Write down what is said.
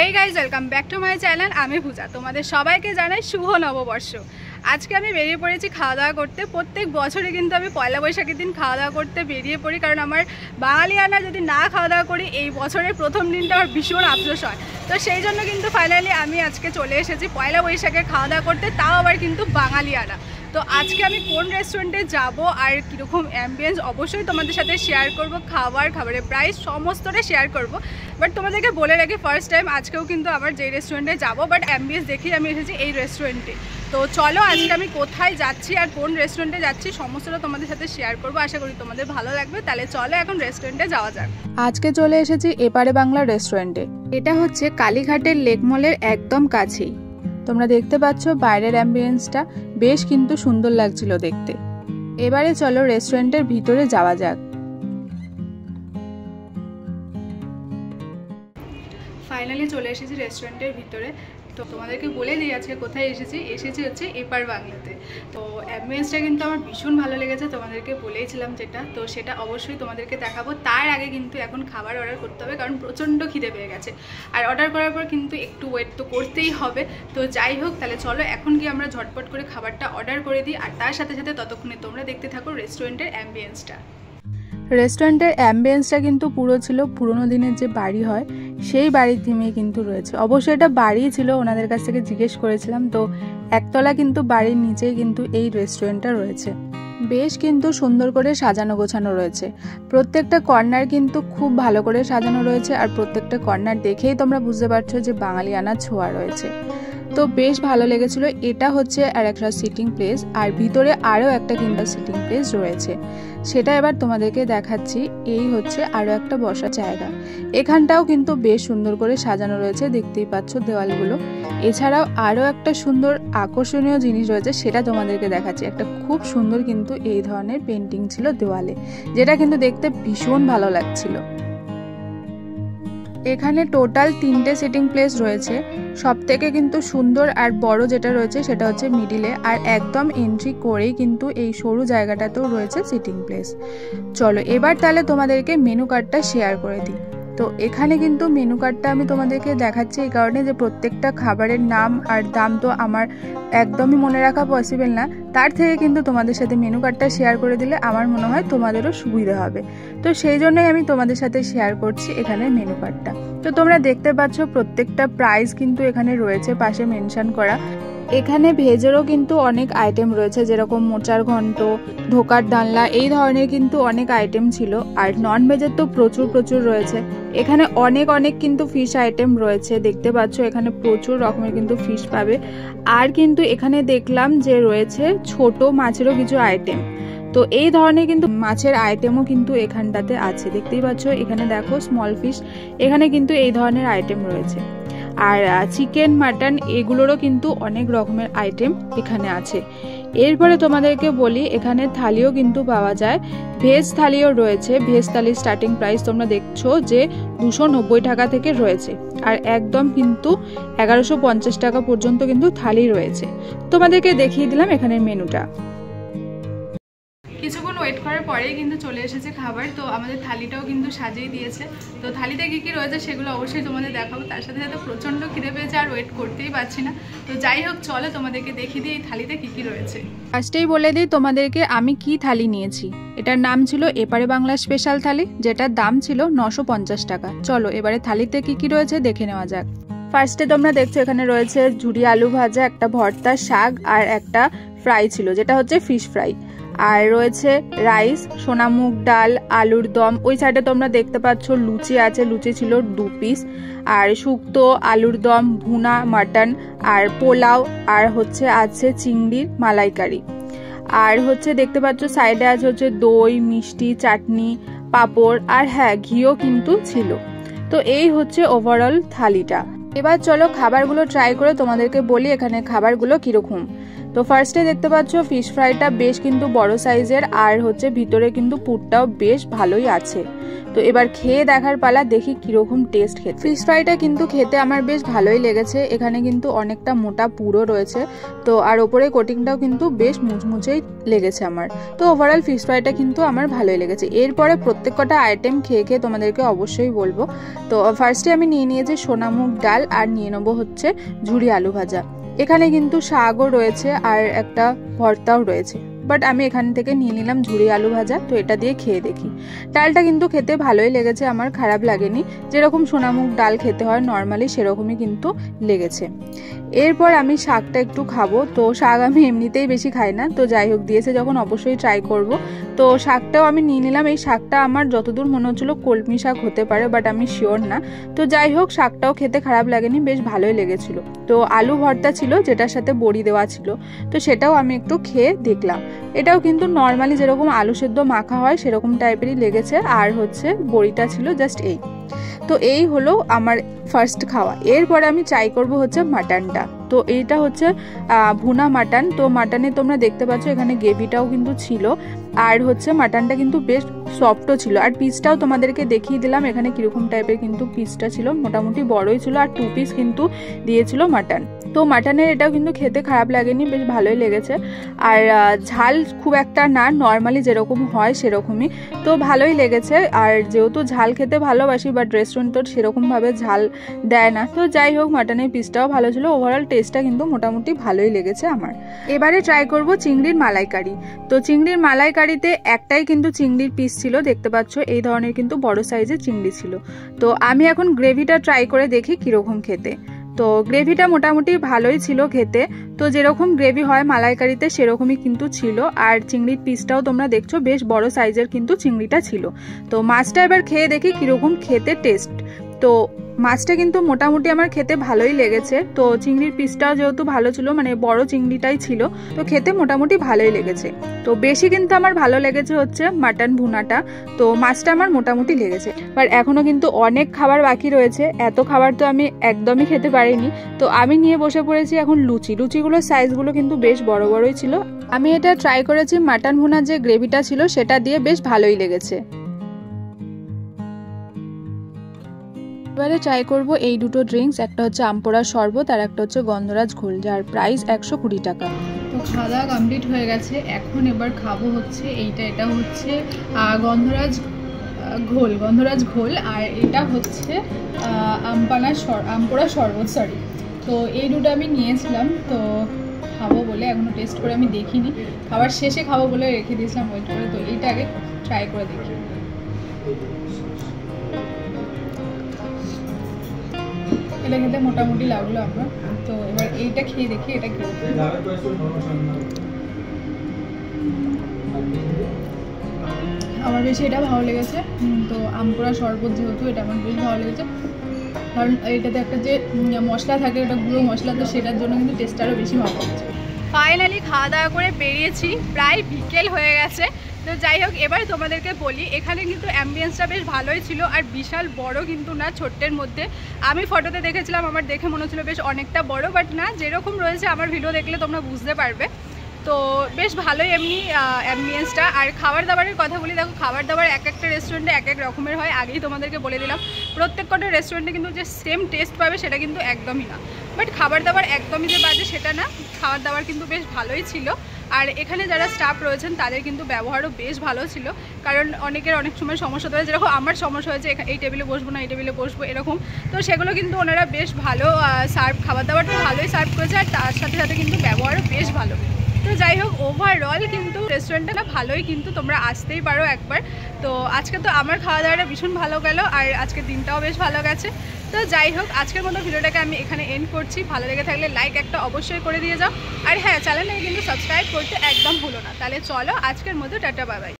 Hey guys, welcome back to my channel. আমি পূজা, তোমাদের সবাইকে জানাই শুভ নববর্ষ। আজকে আমি বেরিয়ে পড়েছি খাওয়া দাওয়া করতে। প্রত্যেক বছরে কিন্তু আমি পয়লা বৈশাখের দিন খাওয়া দাওয়া করতে বেরিয়ে পড়ি, কারণ আমার বাঙালিয়ানা যদি না খাওয়া দাওয়া করি এই বছরের প্রথম দিনটা আমার ভীষণ আফসোস হয়। তো সেই জন্য কিন্তু ফাইনালি আমি আজকে চলে এসেছি পয়লা বৈশাখে খাওয়া দাওয়া করতে, তাও আবার কিন্তু বাঙালিয়ানা। তো আজকে আমি কোন রেস্টুরেন্টে যাব আর কীরকম অ্যাম্বিয়েন্স অবশ্যই তোমাদের সাথে শেয়ার করব, খাবারের প্রাইস সমস্তটা শেয়ার করব। বাট তোমাদেরকে বলে রাখি, ফার্স্ট টাইম আজকেও কিন্তু আবার যেই রেস্টুরেন্টে যাব, বাট অ্যাম্বিয়েন্স দেখেই আমি এসেছি এই রেস্টুরেন্টে। তো চলো আজকে আমি কোথায় যাচ্ছি আর কোন রেস্টুরেন্টে যাচ্ছি সমস্তটা তোমাদের সাথে শেয়ার করব। আশা করি তোমাদের ভালো লাগবে। তাহলে চলো এখন রেস্টুরেন্টে যাওয়া যাক। আজকে চলে এসেছি এপারে বাংলা রেস্টুরেন্টে। এটা হচ্ছে কালীঘাটের লেক মলের একদম কাছেই। তোমরা দেখতে পাচ্ছ বাইরের অ্যাম্বিয়েন্সটা বেশ কিন্তু সুন্দর লাগছিল দেখতে। এবারে চলো রেস্টুরেন্টের ভিতরে যাওয়া যাক। ফাইনালি চলে এসেছি রেস্টুরেন্টের ভিতরে। তো তোমাদেরকে বলে দিই আজকে কোথায় এসেছি হচ্ছে এপার বাংলাতে। তো অ্যাম্বিয়েন্সটা কিন্তু আমার ভীষণ ভালো লেগেছে, তোমাদেরকে বলেইছিলাম যেটা, তো সেটা অবশ্যই তোমাদেরকে দেখাবো। তার আগে কিন্তু এখন খাবার অর্ডার করতে হবে, কারণ প্রচণ্ড খিদে পেয়ে গেছে। আর অর্ডার করার পর কিন্তু একটু ওয়েট তো করতেই হবে। তো যাই হোক, তাহলে চলো এখন কি আমরা ঝটপট করে খাবারটা অর্ডার করে দিই, আর তার সাথে সাথে ততক্ষণে তোমরা দেখতে থাকো রেস্টুরেন্টের অ্যাম্বিয়েন্সটা। রেস্টুরেন্টের অ্যাম্বিয়েন্সটা কিন্তু পুরো ছিল পুরোনো দিনের যে বাড়ি হয় সেই বাড়ির থিমেই কিন্তু রয়েছে। অবশ্যই এটা বাড়ি ছিল, ওনাদের কাছ থেকে জিজ্ঞেস করেছিলাম। তো একতলা কিন্তু বাড়ির নিচেই কিন্তু এই রেস্টুরেন্টটা রয়েছে। বেশ কিন্তু সুন্দর করে সাজানো গোছানো রয়েছে। প্রত্যেকটা কর্নার কিন্তু খুব ভালো করে সাজানো রয়েছে, আর প্রত্যেকটা কর্নার দেখেই তোমরা বুঝতে পারছো যে বাঙালিয়ানার ছোঁয়া রয়েছে। তো বেশ ভালো লেগেছিল। এটা হচ্ছে আর একটা সিটিং প্লেস, আর ভিতরে আরও একটা কিন্তু সিটিং প্লেস রয়েছে, সেটা এবার তোমাদেরকে দেখাচ্ছি। এই হচ্ছে আরও একটা বসার জায়গা। এখানটাও কিন্তু বেশ সুন্দর করে সাজানো রয়েছে, দেখতেই পাচ্ছ দেওয়ালগুলো। এছাড়াও আরও একটা সুন্দর আকর্ষণীয় জিনিস রয়েছে, সেটা তোমাদেরকে দেখাচ্ছি। একটা খুব সুন্দর কিন্তু এই ধরনের পেন্টিং ছিল দেওয়ালে, যেটা কিন্তু দেখতে ভীষণ ভালো লাগছিল। এখানে টোটাল 3টে সিটিং প্লেস রয়েছে। সব থেকে কিন্তু সুন্দর আর বড় যেটা রয়েছে সেটা হচ্ছে মিডিলে, আর একদম এন্ট্রি করেই কিন্তু এই সরু জায়গাটাতেও রয়েছে সিটিং প্লেস। চলো এবার তাহলে তোমাদেরকে মেনু কার্ডটা শেয়ার করে দিই। তো এখানে কিন্তু মেনু কার্ডটা আমি তোমাদেরকে দেখাচ্ছি এই কারণে যে প্রত্যেকটা খাবারের নাম আর দাম তো আমার একদমই মনে রাখা পসিবল না। তার থেকে কিন্তু তোমাদের সাথে মেনু কার্ডটা শেয়ার করে দিলে আমার মনে হয় তোমাদেরও সুবিধা হবে। তো সেই জন্যই আমি তোমাদের সাথে শেয়ার করছি এখানে মেনু কার্ডটা। তো তোমরা দেখতে পাচ্ছ প্রত্যেকটা প্রাইস কিন্তু এখানে রয়েছে পাশে মেনশন করা। এখানে ভেজেরও কিন্তু অনেক আইটেম রয়েছে, যেরকম মোচার ঘন্ট, ধোকার ডালনা, এই ধরনের কিন্তু অনেক আইটেম ছিল। আর নন ভেজের তো প্রচুর রয়েছে। এখানে অনেক কিন্তু ফিশ আইটেম রয়েছে, দেখতে পাচ্ছ এখানে প্রচুর রকমের কিন্তু ফিশ পাবে। আর কিন্তু এখানে দেখলাম যে রয়েছে ছোট মাছেরও কিছু আইটেম। তো এই ধরনের কিন্তু মাছের আইটেমও কিন্তু এখানটাতে আছে, দেখতেই পাচ্ছ। এখানে দেখো স্মল ফিশ, এখানে কিন্তু এই ধরনের আইটেম রয়েছে। আর চিকেন, মাটন এগুলোরও কিন্তু অনেক রকমের আইটেম এখানে আছে। এরপরে তোমাদেরকে বলি, এখানে থালিও কিন্তু পাওয়া যায়। ভেজ থালিও রয়েছে। ভেজ থালির স্টার্টিং প্রাইস তোমরা দেখছো যে 290 টাকা থেকে রয়েছে, আর একদম কিন্তু 1150 টাকা পর্যন্ত কিন্তু থালি রয়েছে। তোমাদেরকে দেখিয়ে দিলাম এখানের মেনুটা। কিছুক্ষণ ওয়েট করার পরেই কিন্তু চলে এসেছে খাবার। তো আমাদের থালিটাও কিন্তু সাজিয়ে দিয়েছে। তো থালিতে কী রয়েছে সেগুলো অবশ্যই তোমাদের দেখাবো। তার সাথে সাথে প্রচণ্ড খিদে পেয়েছে, আর ওয়েট করতেই পারছি না। তো যাই হোক, চলো তোমাদেরকে দেখিয়ে দিই এই থালিতে কী রয়েছে। ফার্স্টেই বলে দিই তোমাদেরকে আমি কি থালি নিয়েছি। এটার নাম ছিল এপারে বাংলা স্পেশাল থালি, যেটার দাম ছিল 950 টাকা। চলো এবারে থালিতে কি রয়েছে দেখে নেওয়া যাক। ফার্স্টে তোমরা দেখছো এখানে রয়েছে ঝুরি আলু ভাজা, একটা ভর্তা, শাক, আর একটা ফ্রাই ছিল যেটা হচ্ছে ফিশ ফ্রাই। আর রয়েছে রাইস, সোনা মুগ ডাল, আলুর দম। ওই সাইডে তোমরা দেখতে পাচ্ছ লুচি আছে, লুচি ছিল 2 পিস। আর শুক্তো, আলুর দম, ভুনা মাটন, আর পোলাও, আর হচ্ছে আছে চিংড়ির মালাইকারি। আর হচ্ছে দেখতে পাচ্ছ সাইডে আছে হচ্ছে দই, মিষ্টি, চাটনি, পাঁপড়, আর হ্যাঁ ঘিও কিন্তু ছিল। তো এই হচ্ছে ওভারঅল থালিটা। এবার চলো খাবারগুলো ট্রাই করে তোমাদেরকে বলি এখানে খাবারগুলো কিরকম। তো ফার্স্টে দেখতে পাচ্ছ ফিশ ফ্রাইটা বেশ কিন্তু বড় সাইজের, আর হচ্ছে ভিতরে কিন্তু পুরটাও বেশ ভালোই আছে। তো এবার খেয়ে দেখার পালা, দেখি কিরকম টেস্ট খেতে। ফিশ ফ্রাইটা কিন্তু খেতে আমার বেশ ভালোই লেগেছে। এখানে কিন্তু অনেকটা মোটা পুরো রয়েছে, তো আর ওপরে কোটিংটাও কিন্তু বেশ মুচমুচেই লেগেছে আমার। তো ওভারঅল ফিশ ফ্রাইটা কিন্তু আমার ভালোই লেগেছে। এরপরে প্রত্যেক কটা আইটেম খেয়ে খেয়ে তোমাদেরকে অবশ্যই বলবো। তো ফার্স্টে আমি নিয়ে নিয়েছি সোনামুগ ডাল, আর নিয়ে নেবো হচ্ছে ঝুরি আলু ভাজা। এখানে কিন্তু শাকও রয়েছে আর একটা ভর্তাও রয়েছে, বাট আমি এখান থেকে নিয়ে নিলাম ঝুরি আলু ভাজা। তো এটা দিয়ে খেয়ে দেখি। ডালটা কিন্তু খেতে ভালোই লেগেছে, আমার খারাপ লাগেনি। যেরকম সোনামুগ ডাল খেতে হয় নর্মালি সেরকমই কিন্তু লেগেছে। এরপর আমি শাকটা একটু খাবো। তো শাক আমি এমনিতেই বেশি খাই না, তো যাই হোক দিয়েছে যখন অবশ্যই ট্রাই করব। তো শাকটাও আমি নিয়ে নিলাম। এই শাকটা আমার যতদূর মনে হচ্ছিলো কলমি শাক হতে পারে, বাট আমি শিওর না। তো যাই হোক শাকটাও খেতে খারাপ লাগেনি, বেশ ভালোই লেগেছিল। তো আলু ভর্তা ছিল যেটার সাথে বড়ি দেওয়া ছিল, তো সেটাও আমি একটু খেয়ে দেখলাম। এটাও কিন্তু নর্মালি যেরকম আলু সেদ্ধ মাখা হয় সেরকম টাইপেরই লেগেছে, আর হচ্ছে বড়িটা ছিল জাস্ট এই। তো এই হলো আমার ফার্স্ট খাওয়া। এরপরে আমি ট্রাই করব হচ্ছে মাটনটা। তো এইটা হচ্ছে ভুনা মাটন। তো মাটনে তোমরা দেখতে পাচ্ছ এখানে গ্রেভিটাও কিন্তু ছিল, আর হচ্ছে মাটনটা কিন্তু বেশ সফটও ছিল। আর পিসটাও তোমাদেরকে দেখিয়ে দিলাম এখানে কিরকম টাইপের কিন্তু পিসটা ছিল, মোটামুটি বড়ই ছিল, আর 2 পিস কিন্তু দিয়েছিল মাটন। তো মাটনের এটাও কিন্তু খেতে খারাপ লাগেনি, বেশ ভালোই লেগেছে। আর ঝাল খুব একটা না, নর্মালি যেরকম হয় সেরকমই, তো ভালোই লেগেছে। আর যেহেতু ঝাল খেতে ভালোবাসি, বাট রেস্টুরেন্ট তো সেরকমভাবে ঝাল দেয় না। তো যাই হোক মাটনের পিসটাও ভালো ছিল, ওভারঅল টেস্টটা কিন্তু মোটামুটি ভালোই লেগেছে আমার। এবারে ট্রাই করব চিংড়ির মালাইকারি। তো চিংড়ির মালাইকারিতে একটাই কিন্তু চিংড়ির পিস ছিল, দেখতে পাচ্ছ এই ধরনের কিন্তু বড় সাইজের চিংড়ি ছিল। তো আমি এখন গ্রেভিটা ট্রাই করে দেখি কিরকম খেতে। তো গ্রেভিটা মোটামুটি ভালোই ছিল খেতে। তো যেরকম গ্রেভি হয় মালাইকারিতে সেরকমই কিন্তু ছিল। আর চিংড়ির পিসটাও তোমরা দেখছো বেশ বড় সাইজের কিন্তু চিংড়িটা ছিল। তো মাছটা এবার খেয়ে দেখি কিরকম খেতে টেস্ট। তো মাছটা কিন্তু মোটামুটি আমার খেতে ভালোই লেগেছে। তো চিংড়ির পিসটাও যেহেতু ভালো ছিল, মানে বড় চিংড়িটাই ছিল, তো খেতে মোটামুটি ভালোই লেগেছে। তো বেশি কিন্তু আমার ভালো লেগেছে হচ্ছে মাটন ভুনাটা। তো মাছটা আমার মোটামুটি লেগেছে। আর এখনো কিন্তু অনেক খাবার বাকি রয়েছে, এত খাবার তো আমি একদমই খেতে পারিনি। তো আমি নিয়ে বসে পড়েছি এখন লুচি। লুচিগুলোর সাইজগুলো কিন্তু বেশ বড় বড়ই ছিল। আমি এটা ট্রাই করেছি, মাটন ভুনার যে গ্রেভিটা ছিল সেটা দিয়ে বেশ ভালোই লেগেছে। এবারে ট্রাই করবো এই দুটো ড্রিঙ্কস, একটা হচ্ছে আমপোড়া শরবত আর একটা হচ্ছে গন্ধরাজ ঘোল, যার প্রাইস 120 টাকা। তো খাওয়া দাওয়া কমপ্লিট হয়ে গেছে, এখন এবার খাবো হচ্ছে এইটা। এটা হচ্ছে গন্ধরাজ ঘোল, আর এটা হচ্ছে আমপোড়া শরবত, সরি। তো এই দুটো আমি নিয়েছিলাম, তো খাবো বলে এখনো টেস্ট করে আমি দেখিনি, খাবার শেষে খাবো বলে রেখে দিয়েছিলাম ওয়েট করে। তো এইটা আগে ট্রাই করে দেখি। এটা খেতে মোটামুটি লাগলো আমার। তো এবার এইটা খেয়ে দেখি এটা কি। আমার বেশি এটা ভালো লেগেছে। তো আমপোড়া শরবত যেহেতু এটা আমার বেশ ভালো লেগেছে, কারণ এটাতে একটা যে মশলা থাকে ওটা গুঁড়ো মশলা, তো সেটার জন্য কিন্তু টেস্টটা আরও বেশি ভালো লাগছে। ফাইনালি খাওয়া দাওয়া করে বেরিয়েছি, প্রায় বিকেল হয়ে গেছে। তো যাই হোক এবার তোমাদেরকে বলি, এখানে কিন্তু অ্যাম্বিয়েন্সটা বেশ ভালোই ছিল, আর বিশাল বড় কিন্তু না, ছোট্টের মধ্যে। আমি ফটোতে দেখেছিলাম, আমার দেখে মনে হচ্ছিলো বেশ অনেকটা বড়, বাট না, যেরকম রয়েছে আমার ভিডিও দেখলে তোমরা বুঝতে পারবে। তো বেশ ভালোই এমনি অ্যাম্বিয়েন্সটা। আর খাবার দাবারের কথা বলি, দেখো খাবার দাবার এক একটা রেস্টুরেন্টে এক এক রকমের হয়, আগেই তোমাদেরকে বলে দিলাম। প্রত্যেক কটা রেস্টুরেন্টে কিন্তু যে সেম টেস্ট পাবে সেটা কিন্তু একদমই না, বাট খাবার দাবার একদমই যে বাজে সেটা না, খাবার দাবার কিন্তু বেশ ভালোই ছিল। আর এখানে যারা স্টাফ রয়েছেন তাদের কিন্তু ব্যবহারও বেশ ভালো ছিল, কারণ অনেকের অনেক সময় সমস্যা হয়েছে, যেরকম আমার সমস্যা হয়েছে এই টেবিলে বসবো না এই টেবিলে বসবো এরকম। তো সেগুলো কিন্তু ওনারা বেশ ভালো খাবার দাবারটা ভালোই সার্ভ করেছে, আর তার সাথে সাথে কিন্তু ব্যবহারও বেশ ভালো। তো যাই হোক ওভারঅল কিন্তু রেস্টুরেন্টটা না ভালোই, কিন্তু তোমরা আসতেই পারো একবার। তো আজকে তো আমার খাওয়া দাওয়াটা ভীষণ ভালো গেল, আর আজকের দিনটাও বেশ ভালো গেছে। তো যাই হোক আজকের মতো ভিডিওটাকে আমি এখানে এন্ড করছি। ভালো লেগে থাকলে লাইক একটা অবশ্যই করে দিয়ে যাও, আর হ্যাঁ চ্যানেলটাকে কিন্তু সাবস্ক্রাইব করতে একদম ভুলো না। তাহলে চলো আজকের মতো টাটা বাই বাই।